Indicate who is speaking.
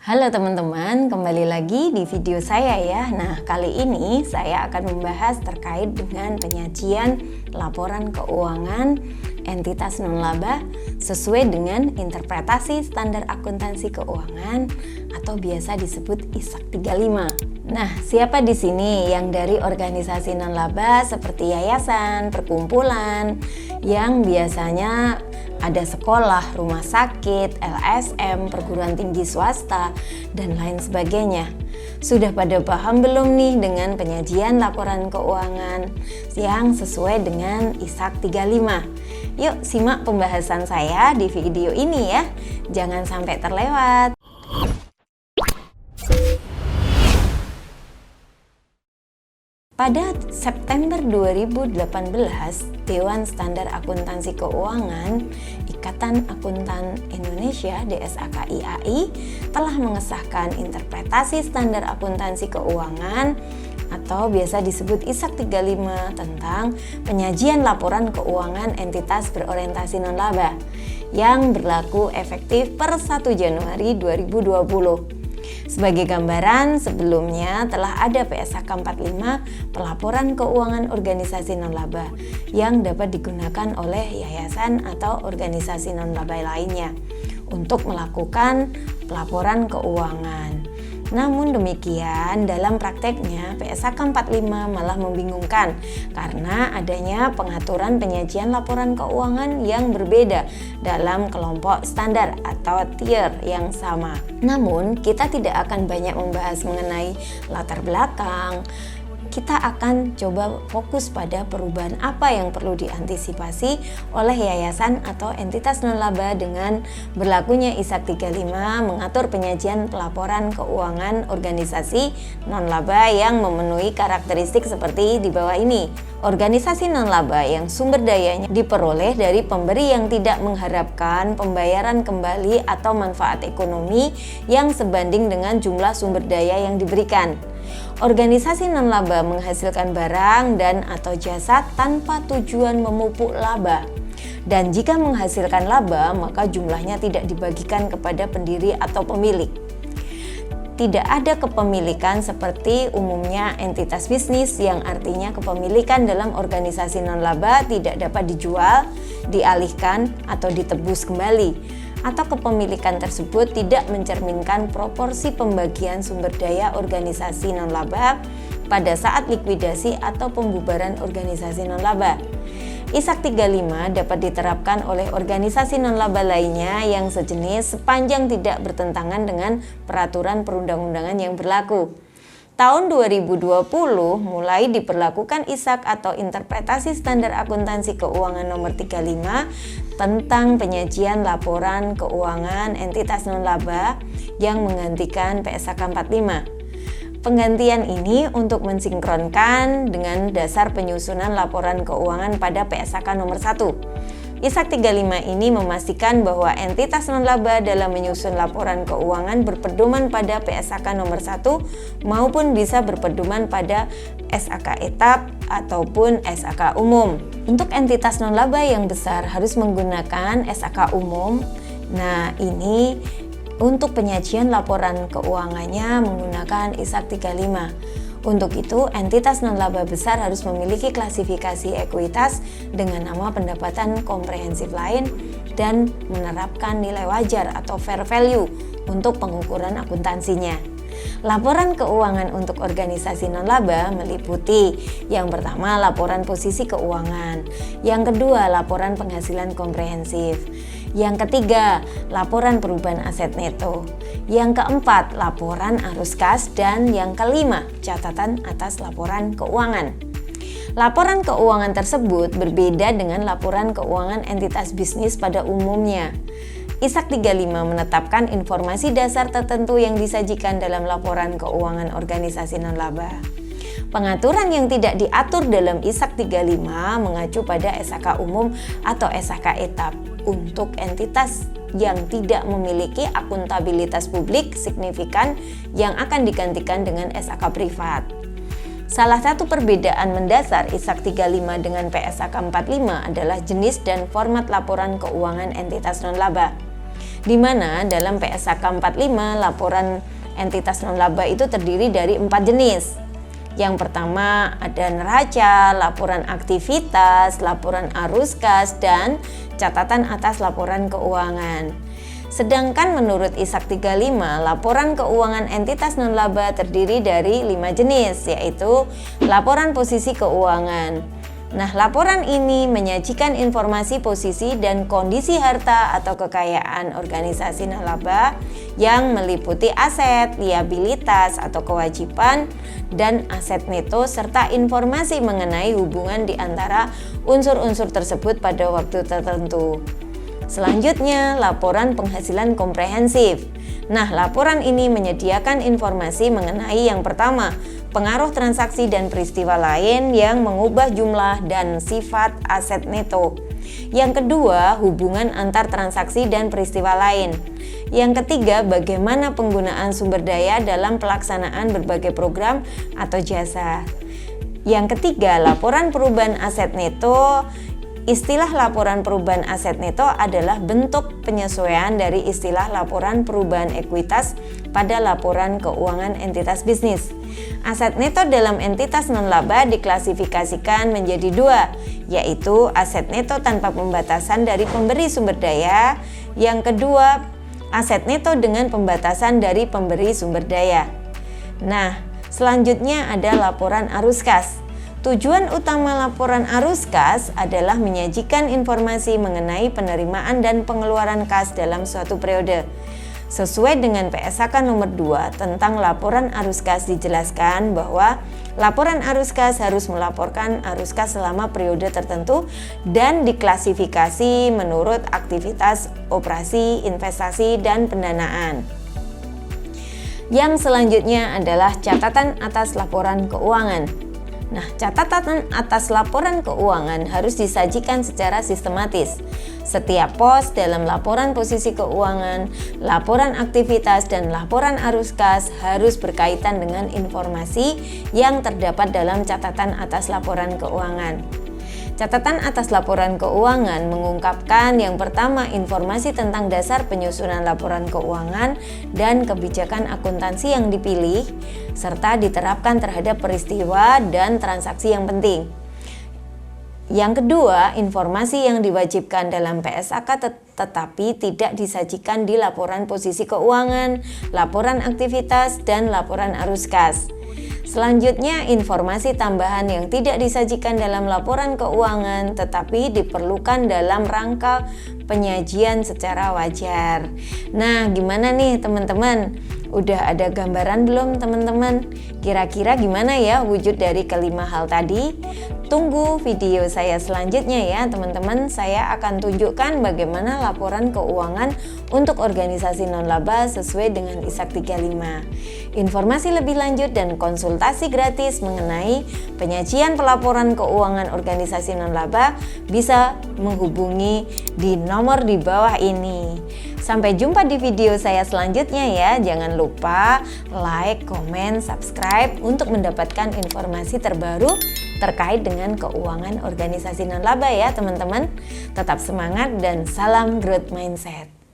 Speaker 1: Halo teman-teman, kembali lagi di video saya ya. Nah, kali ini saya akan membahas terkait dengan penyajian laporan keuangan entitas non-laba sesuai dengan interpretasi standar akuntansi keuangan atau biasa disebut ISAK 35. Nah, siapa di sini yang dari organisasi non-laba seperti yayasan, perkumpulan, yang biasanya ada sekolah, rumah sakit, LSM, perguruan tinggi swasta, dan lain sebagainya. Sudah pada paham belum nih dengan penyajian laporan keuangan yang sesuai dengan ISAK 35? Yuk simak pembahasan saya di video ini ya, jangan sampai terlewat. Pada September 2018, Dewan Standar Akuntansi Keuangan Ikatan Akuntan Indonesia (DSAKIAI) telah mengesahkan interpretasi standar akuntansi keuangan atau biasa disebut ISAK 35 tentang penyajian laporan keuangan entitas berorientasi non-laba yang berlaku efektif per 1 Januari 2020. Sebagai gambaran, sebelumnya telah ada PSAK 45 pelaporan keuangan organisasi non-laba yang dapat digunakan oleh yayasan atau organisasi non-laba lainnya untuk melakukan pelaporan keuangan. Namun demikian, dalam prakteknya PSAK 45 malah membingungkan karena adanya pengaturan penyajian laporan keuangan yang berbeda dalam kelompok standar atau tier yang sama. Namun, kita tidak akan banyak membahas mengenai latar belakang. Kita akan coba fokus pada perubahan apa yang perlu diantisipasi oleh yayasan atau entitas non-laba dengan berlakunya ISAK 35 mengatur penyajian pelaporan keuangan organisasi non-laba yang memenuhi karakteristik seperti di bawah ini. Organisasi non-laba yang sumber dayanya diperoleh dari pemberi yang tidak mengharapkan pembayaran kembali atau manfaat ekonomi yang sebanding dengan jumlah sumber daya yang diberikan. Organisasi non-laba menghasilkan barang dan atau jasa tanpa tujuan memupuk laba. Dan jika menghasilkan laba, maka jumlahnya tidak dibagikan kepada pendiri atau pemilik. Tidak ada kepemilikan seperti umumnya entitas bisnis yang artinya kepemilikan dalam organisasi non-laba tidak dapat dijual, dialihkan, atau ditebus kembali. Atau kepemilikan tersebut tidak mencerminkan proporsi pembagian sumber daya organisasi non-laba pada saat likuidasi atau pembubaran organisasi non-laba. ISAK 35 dapat diterapkan oleh organisasi non-laba lainnya yang sejenis sepanjang tidak bertentangan dengan peraturan perundang-undangan yang berlaku. Tahun 2020 mulai diberlakukan ISAK atau Interpretasi Standar Akuntansi Keuangan Nomor 35 tentang penyajian laporan keuangan entitas non-laba yang menggantikan PSAK 45. Penggantian ini untuk mensinkronkan dengan dasar penyusunan laporan keuangan pada PSAK nomor 1. ISAK 35 ini memastikan bahwa entitas non-laba dalam menyusun laporan keuangan berpedoman pada PSAK nomor 1 maupun bisa berpedoman pada SAK etap ataupun SAK umum. Untuk entitas non-laba yang besar harus menggunakan SAK umum. Nah, ini untuk penyajian laporan keuangannya menggunakan ISAK 35. Untuk itu, entitas non-laba besar harus memiliki klasifikasi ekuitas dengan nama pendapatan komprehensif lain dan menerapkan nilai wajar atau fair value untuk pengukuran akuntansinya. Laporan keuangan untuk organisasi non-laba meliputi yang pertama laporan posisi keuangan, yang kedua laporan penghasilan komprehensif, yang ketiga laporan perubahan aset neto, yang keempat laporan arus kas, dan yang kelima catatan atas laporan keuangan. Laporan keuangan tersebut berbeda dengan laporan keuangan entitas bisnis pada umumnya. ISAK 35 menetapkan informasi dasar tertentu yang disajikan dalam laporan keuangan organisasi non-laba. Pengaturan yang tidak diatur dalam ISAK 35 mengacu pada SAK umum atau SAK etap untuk entitas yang tidak memiliki akuntabilitas publik signifikan yang akan digantikan dengan SAK privat. Salah satu perbedaan mendasar ISAK 35 dengan PSAK 45 adalah jenis dan format laporan keuangan entitas non-laba. di mana dalam PSAK 45 laporan entitas non-laba itu terdiri dari 4 jenis. Yang pertama ada neraca, laporan aktivitas, laporan arus kas, dan catatan atas laporan keuangan. Sedangkan menurut ISAK 35, laporan keuangan entitas non-laba terdiri dari 5 jenis, yaitu laporan posisi keuangan. Nah, laporan ini menyajikan informasi posisi dan kondisi harta atau kekayaan organisasi non-laba yang meliputi aset, liabilitas atau kewajiban, dan aset neto serta informasi mengenai hubungan di antara unsur-unsur tersebut pada waktu tertentu. Selanjutnya, laporan penghasilan komprehensif. Nah, laporan ini menyediakan informasi mengenai yang pertama, pengaruh transaksi dan peristiwa lain yang mengubah jumlah dan sifat aset neto. Yang kedua, hubungan antar transaksi dan peristiwa lain. Yang ketiga, bagaimana penggunaan sumber daya dalam pelaksanaan berbagai program atau jasa. Yang ketiga, laporan perubahan aset neto. Istilah laporan perubahan aset neto adalah bentuk penyesuaian dari istilah laporan perubahan ekuitas pada laporan keuangan entitas bisnis. Aset neto dalam entitas non-laba diklasifikasikan menjadi 2, yaitu aset neto tanpa pembatasan dari pemberi sumber daya. Yang kedua, aset neto dengan pembatasan dari pemberi sumber daya. Nah, selanjutnya ada laporan arus kas. Tujuan utama laporan arus kas adalah menyajikan informasi mengenai penerimaan dan pengeluaran kas dalam suatu periode. Sesuai dengan PSAK nomor 2 tentang laporan arus kas dijelaskan bahwa laporan arus kas harus melaporkan arus kas selama periode tertentu dan diklasifikasi menurut aktivitas operasi, investasi, dan pendanaan. Yang selanjutnya adalah catatan atas laporan keuangan. Nah, catatan atas laporan keuangan harus disajikan secara sistematis. Setiap pos dalam laporan posisi keuangan, laporan aktivitas, dan laporan arus kas harus berkaitan dengan informasi yang terdapat dalam catatan atas laporan keuangan. Catatan atas laporan keuangan mengungkapkan yang pertama informasi tentang dasar penyusunan laporan keuangan dan kebijakan akuntansi yang dipilih, serta diterapkan terhadap peristiwa dan transaksi yang penting. Yang kedua, informasi yang diwajibkan dalam PSAK tetapi tidak disajikan di laporan posisi keuangan, laporan aktivitas, dan laporan arus kas. Selanjutnya, informasi tambahan yang tidak disajikan dalam laporan keuangan tetapi diperlukan dalam rangka penyajian secara wajar. Nah, gimana nih teman-teman? Udah ada gambaran belum teman-teman? Kira-kira gimana ya wujud dari kelima hal tadi? Tunggu video saya selanjutnya ya teman-teman. Saya akan tunjukkan bagaimana laporan keuangan untuk organisasi non-laba sesuai dengan ISAK 35. Informasi lebih lanjut dan konsultasi gratis mengenai penyajian pelaporan keuangan organisasi non-laba bisa menghubungi di nomor di bawah ini. Sampai jumpa di video saya selanjutnya ya. Jangan lupa like, komen, subscribe untuk mendapatkan informasi terbaru terkait dengan keuangan organisasi non-laba ya teman-teman. Tetap semangat dan salam growth mindset.